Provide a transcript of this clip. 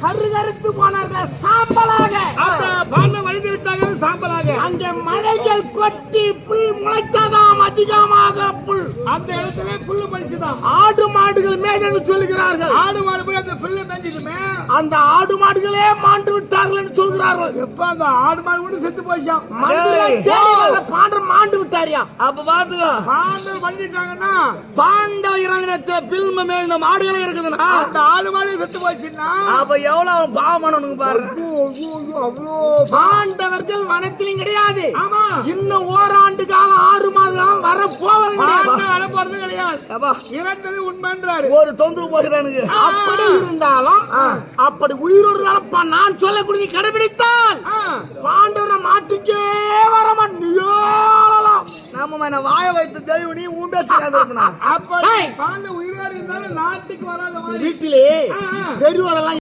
கருகருத்து போனார்கள் சாம்பலாக. பாண்டம் வழிந்து விட்டார்கள் சாம்பலாக. அங்கே மழைகள் கொட்டி புல் முளைச்சதாம் அதிகமாக புல். அந்த இடத்துல புல்லு மலிச்சுதான். ஆடு மாடுகள் மேய்ந்து சொல்லுகிறார்கள். ஆடு மாடு போய் அந்த புல்லு மேய்ஞ்சிட்டுமே அந்த ஆடு மாடுகளே மாண்டு விட்டார்கள் என்று சொல்கிறார்கள். எப்ப அந்த ஆடு மாடு கூட செத்து போயிச்சான். பாண்டவர் மாண்டு விட்டாரியா? அப்ப பாத்துக்கோ, பாண்டம் வழிஞ்சிட்டாங்கன்னா பாண்டவ இறங்கின பில்ம மேல மாடுகளே இருக்குதுன்னா அந்த ஆடு மாடு செத்து போச்சுன்னா அப்ப எவ்வளவு பாவமானவனுக்கு பாரு. பாண்டவர்கள் வனத்திலும் கிடையாது. ஆமா, இன்னும் ஓராண்டு காலம் 6 மாதம் வர போவது போறது கிடையாது. இறந்தது உண்மைன்றாரு. ஒரு தொந்தரவு போகிறானுங்க. அப்படி இருந்தாலும் அப்படி உயிரோடு நான் சொல்லக்கூடிய கடைபிடித்தால் பாண்டவர மாட்டுக்கே வர மாட்டோம். நம்ம வாய வைத்து தெய்வம் நீ உண்டா செய்யாத இருக்கணும். அப்படி பாண்ட உயிரோடு இருந்தாலும் நாட்டுக்கு வராத மாதிரி வீட்டிலே பெரியவரெல்லாம்